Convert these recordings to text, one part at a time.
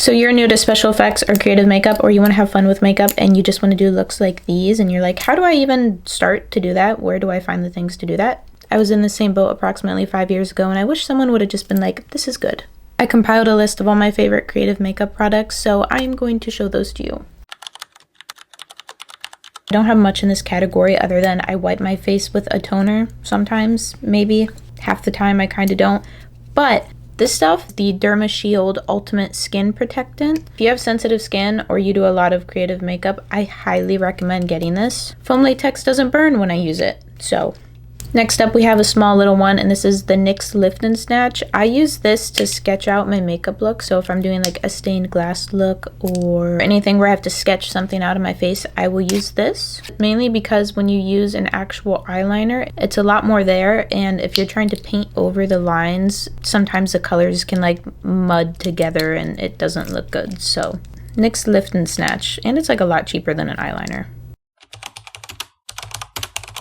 So you're new to special effects or creative makeup, or you want to have fun with makeup and you just want to do looks like these, and you're like, how do I even start to do that? Where do I find the things to do that? I was in the same boat approximately 5 years ago, and I wish someone would have just been like, this is good. I compiled a list of all my favorite creative makeup products, so I am going to show those to you. I don't have much in this category other than I wipe my face with a toner sometimes, maybe. Half the time I kind of don't. But this stuff, the Derma Shield Ultimate Skin Protectant. If you have sensitive skin or you do a lot of creative makeup, I highly recommend getting this. Foam latex doesn't burn when I use it, so. Next up, we have a small little one, and this is the NYX Lift and Snatch. I use this to sketch out my makeup look, so if I'm doing like a stained glass look or anything where I have to sketch something out of my face, I will use this. Mainly because when you use an actual eyeliner, it's a lot more there, and if you're trying to paint over the lines, sometimes the colors can like mud together and it doesn't look good. So NYX Lift and Snatch, and it's like a lot cheaper than an eyeliner.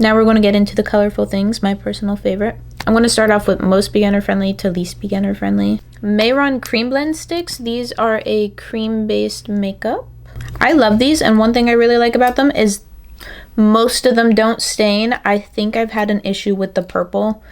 Now we're going to get into the colorful things, my personal favorite. I'm going to start off with most beginner friendly to least beginner friendly. Mehron Cream Blend Sticks. These are a cream based makeup. I love these, and one thing I really like about them is most of them don't stain. I think I've had an issue with the purple.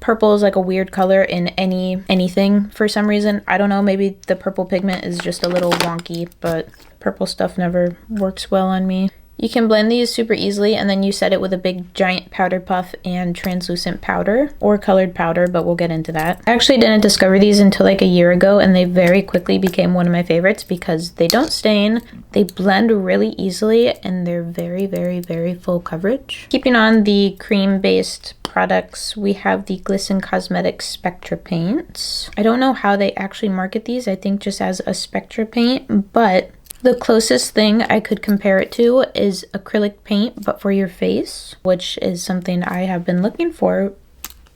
Purple is like a weird color in anything for some reason. I don't know, maybe the purple pigment is just a little wonky, but purple stuff never works well on me. You can blend these super easily, and then you set it with a big giant powder puff and translucent powder or colored powder, but we'll get into that. I actually didn't discover these until like a year ago, and they very quickly became one of my favorites because they don't stain, they blend really easily, and they're very, very, very full coverage. Keeping on the cream-based products, we have the Glisten Cosmetics Spectra Paints. I don't know how they actually market these, I think just as a Spectra paint, but the closest thing I could compare it to is acrylic paint, but for your face, which is something I have been looking for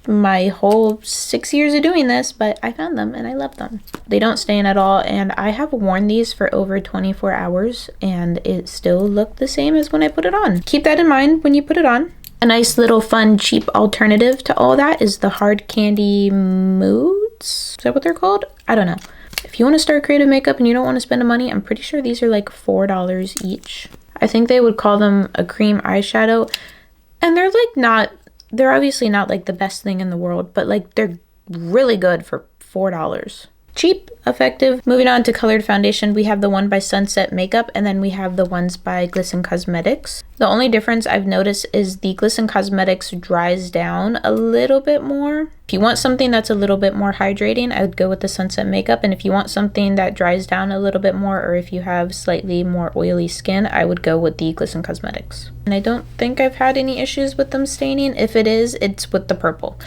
my whole 6 years of doing this, but I found them and I love them. They don't stain at all, and I have worn these for over 24 hours and it still looked the same as when I put it on. Keep that in mind when you put it on. A nice little fun, cheap alternative to all that is the Hard Candy Moods. Is that what they're called? I don't know. If you want to start creative makeup and you don't want to spend the money, I'm pretty sure these are like $4 each. I think they would call them a cream eyeshadow, and they're like they're obviously not like the best thing in the world, but like they're really good for $4. Cheap, effective. Moving on to colored foundation, we have the one by Sunset Makeup, and then we have the ones by Glisten Cosmetics. The only difference I've noticed is the Glisten Cosmetics dries down a little bit more. If you want something that's a little bit more hydrating, I would go with the Sunset Makeup, and if you want something that dries down a little bit more, or if you have slightly more oily skin, I would go with the Glisten Cosmetics. And I don't think I've had any issues with them staining. If it is, it's with the purple.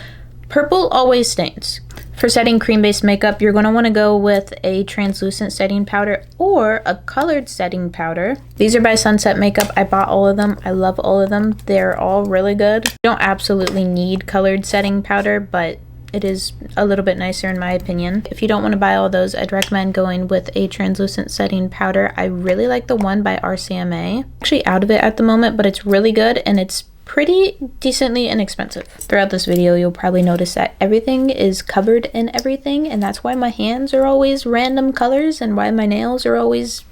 Purple always stains. For setting cream-based makeup, you're going to want to go with a translucent setting powder or a colored setting powder. These are by Sunset Makeup. I bought all of them. I love all of them. They're all really good. You don't absolutely need colored setting powder, but it is a little bit nicer in my opinion. If you don't want to buy all those, I'd recommend going with a translucent setting powder. I really like the one by RCMA. I'm actually out of it at the moment, but it's really good and it's pretty decently inexpensive. Throughout this video, you'll probably notice that everything is covered in everything, and that's why my hands are always random colors and why my nails are always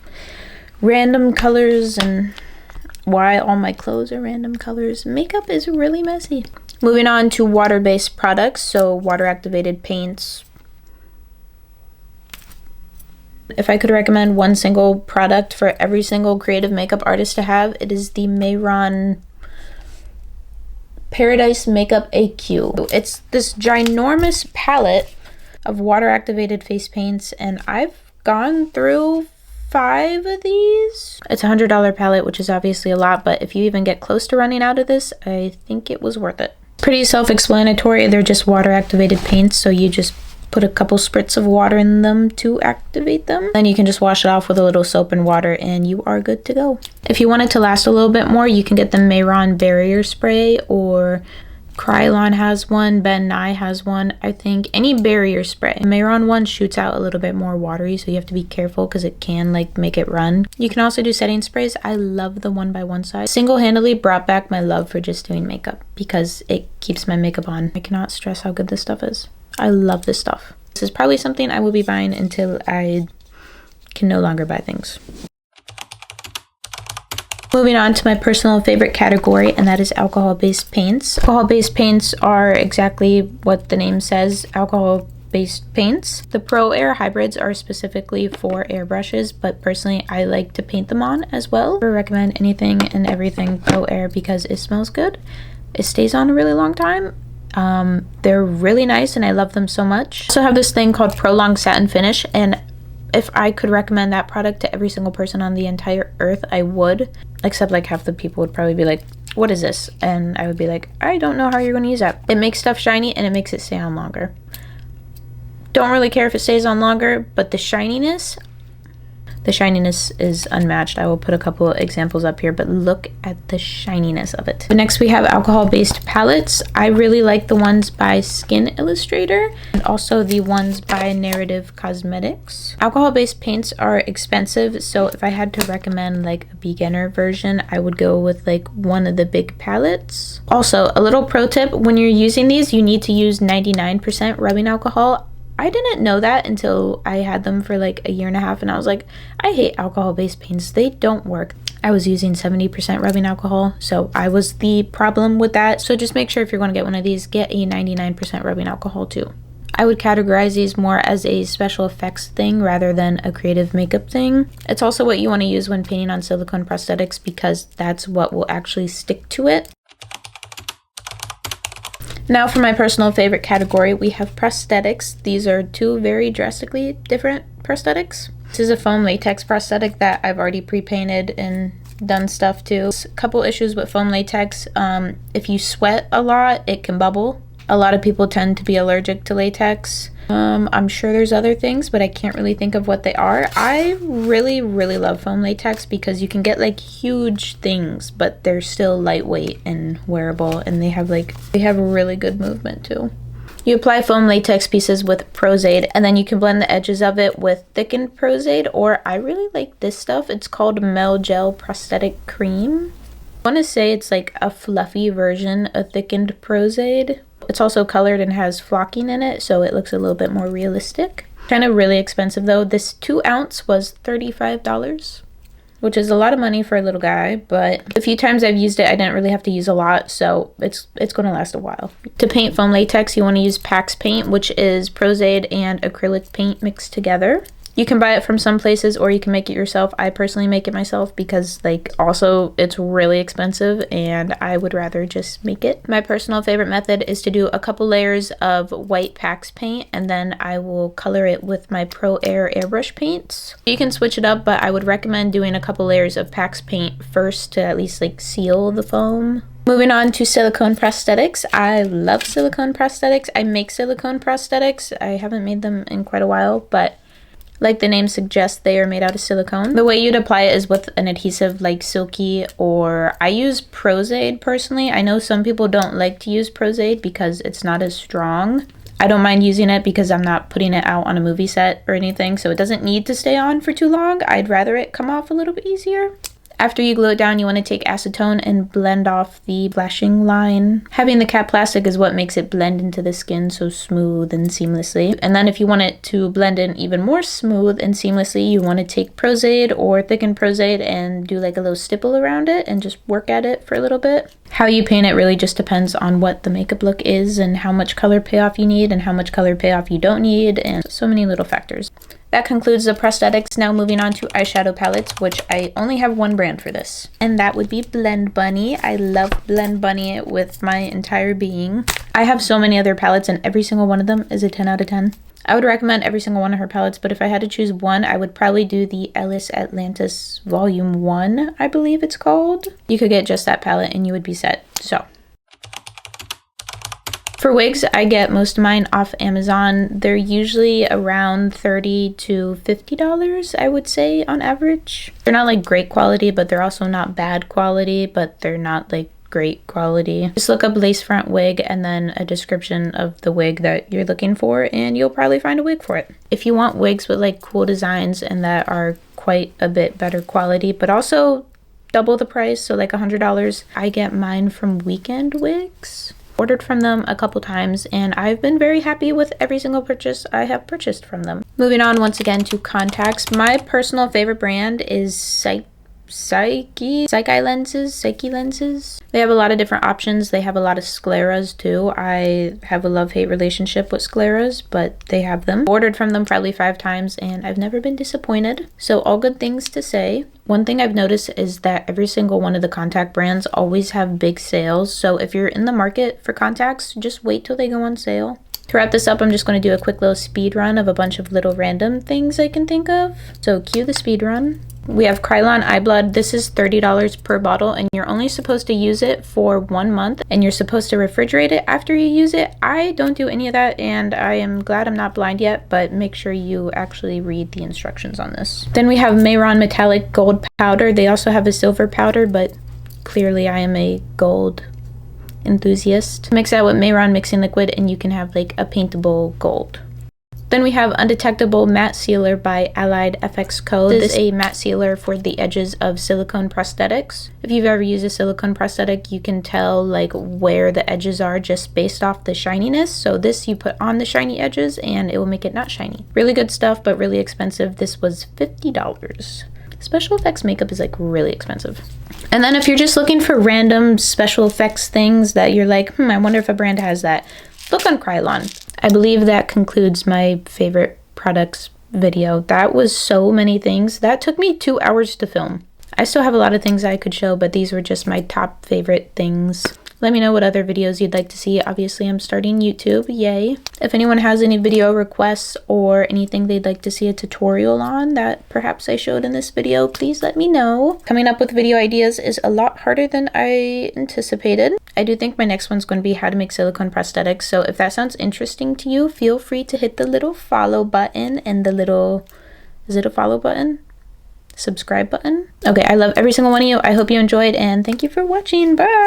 random colors and why all my clothes are random colors. Makeup is really messy. Moving on to water-based products, so water-activated paints. If I could recommend one single product for every single creative makeup artist to have, it is the Mehron Paradise Makeup AQ. It's this ginormous palette of water activated face paints, and I've gone through 5 of these. It's a $100 palette, which is obviously a lot, but if you even get close to running out of this, I think it was worth it. Pretty self-explanatory. They're just water activated paints, so you just put a couple spritz of water in them to activate them. Then you can just wash it off with a little soap and water and you are good to go. If you want it to last a little bit more, you can get the Mehron Barrier Spray, or Krylon has one, Ben Nye has one. I think any barrier spray. The Mehron one shoots out a little bit more watery, so you have to be careful because it can like make it run. You can also do setting sprays. I love the one by One Side. Single-handedly brought back my love for just doing makeup because it keeps my makeup on. I cannot stress how good this stuff is. I love this stuff. This is probably something I will be buying until I can no longer buy things. Moving on to my personal favorite category, and that is alcohol-based paints. Alcohol-based paints are exactly what the name says, alcohol-based paints. The Pro Air hybrids are specifically for airbrushes, but personally I like to paint them on as well. I recommend anything and everything Pro Air because it smells good. It stays on a really long time. They're really nice and I love them so much. I also have this thing called Prolonged Satin Finish, and if I could recommend that product to every single person on the entire earth, I would. Except like half the people would probably be like, what is this? And I would be like, I don't know how you're going to use that. It makes stuff shiny and it makes it stay on longer. Don't really care if it stays on longer, but the shininess is unmatched. I will put a couple of examples up here, but look at the shininess of it. Next we have alcohol-based palettes. I really like the ones by Skin Illustrator and also the ones by Narrative Cosmetics. Alcohol-based paints are expensive, so if I had to recommend like a beginner version, I would go with like one of the big palettes. Also, a little pro tip, when you're using these, you need to use 99% rubbing alcohol. I didn't know that until I had them for like a year and a half, and I was like, I hate alcohol-based paints. They don't work. I was using 70% rubbing alcohol, so I was the problem with that. So just make sure if you're going to get one of these, get a 99% rubbing alcohol too. I would categorize these more as a special effects thing rather than a creative makeup thing. It's also what you want to use when painting on silicone prosthetics because that's what will actually stick to it. Now for my personal favorite category, we have prosthetics. These are two very drastically different prosthetics. This is a foam latex prosthetic that I've already pre-painted and done stuff to. A couple issues with foam latex. If you sweat a lot, it can bubble. A lot of people tend to be allergic to latex. I'm sure there's other things, but I can't really think of what they are. I really love foam latex because you can get like huge things, but they're still lightweight and wearable, and they have a really good movement too. You apply foam latex pieces with Prosade, and then you can blend the edges of it with thickened Prosade, or I really like this stuff. It's called Mel Gel Prosthetic Cream. I want to say it's like a fluffy version of thickened Prosade. It's also colored and has flocking in it, so it looks a little bit more realistic. Kind of really expensive though. This 2 ounce was $35, which is a lot of money for a little guy, but a few times I've used it, I didn't really have to use a lot, so it's going to last a while. To paint foam latex, you want to use Pax paint, which is Prosade and acrylic paint mixed together. You can buy it from some places or you can make it yourself. I personally make it myself because also it's really expensive and I would rather just make it. My personal favorite method is to do a couple layers of white Pax paint and then I will color it with my Pro Air airbrush paints. You can switch it up, but I would recommend doing a couple layers of Pax paint first to at least seal the foam. Moving on to silicone prosthetics. I love silicone prosthetics. I make silicone prosthetics. I haven't made them in quite a while, but like the name suggests, they are made out of silicone. The way you'd apply it is with an adhesive like Silky, or I use Prosade personally. I know some people don't like to use Prosade because it's not as strong. I don't mind using it because I'm not putting it out on a movie set or anything, so it doesn't need to stay on for too long. I'd rather it come off a little bit easier. After you glue it down, you want to take acetone and blend off the flashing line. Having the cap plastic is what makes it blend into the skin so smooth and seamlessly. And then if you want it to blend in even more smooth and seamlessly, you want to take Prosade or thickened Prosade and do like a little stipple around it and just work at it for a little bit. How you paint it really just depends on what the makeup look is and how much color payoff you need and how much color payoff you don't need, and so many little factors. That concludes the prosthetics. Now moving on to eyeshadow palettes, which I only have one brand for this, and that would be Blend Bunny. I love Blend Bunny with my entire being. I have so many other palettes and every single one of them is a 10 out of 10. I would recommend every single one of her palettes, but if I had to choose one, I would probably do the Ellis Atlantis Volume 1, I believe it's called. You could get just that palette and you would be set. So for wigs, I get most of mine off Amazon. They're usually around $30 to $50, I would say, on average. They're not like great quality, but they're also not bad quality, but they're not like great quality. Just look up lace front wig and then a description of the wig that you're looking for and you'll probably find a wig for it. If you want wigs with like cool designs and that are quite a bit better quality, but also double the price, so like $100, I get mine from Weekend Wigs. Ordered from them a couple times, and I've been very happy with every single purchase I have purchased from them. Moving on once again to contacts. My personal favorite brand is Psyche lenses. They have a lot of different options. They have a lot of scleras too. I have a love-hate relationship with scleras, but they have them. Ordered from them probably 5 times and I've never been disappointed. So all good things to say. One thing I've noticed is that every single one of the contact brands always have big sales. So if you're in the market for contacts, just wait till they go on sale. To wrap this up, I'm just going to do a quick little speed run of a bunch of little random things I can think of. So cue the speed run. We have Krylon Eye Blood. This is $30 per bottle and you're only supposed to use it for 1 month and you're supposed to refrigerate it after you use it. I don't do any of that and I am glad I'm not blind yet, but make sure you actually read the instructions on this. Then we have Mayron Metallic Gold Powder. They also have a silver powder, but clearly I am a gold enthusiast. Mix that with Mayron mixing liquid and you can have like a paintable gold. Then we have Undetectable Matte Sealer by Allied FX Co. This is a matte sealer for the edges of silicone prosthetics. If you've ever used a silicone prosthetic, you can tell like where the edges are just based off the shininess. So this you put on the shiny edges and it will make it not shiny. Really good stuff, but really expensive. This was $50. Special effects makeup is like really expensive. And then if you're just looking for random special effects things that you're like, I wonder if a brand has that, look on Krylon. I believe that concludes my favorite products video. That was so many things. That took me 2 hours to film. I still have a lot of things I could show, but these were just my top favorite things. Let me know what other videos you'd like to see. Obviously, I'm starting YouTube. Yay. If anyone has any video requests or anything they'd like to see a tutorial on that perhaps I showed in this video, please let me know. Coming up with video ideas is a lot harder than I anticipated. I do think my next one's going to be how to make silicone prosthetics. So if that sounds interesting to you, feel free to hit the little follow button and the little, is it a follow button? Subscribe button. Okay, I love every single one of you. I hope you enjoyed and thank you for watching. Bye.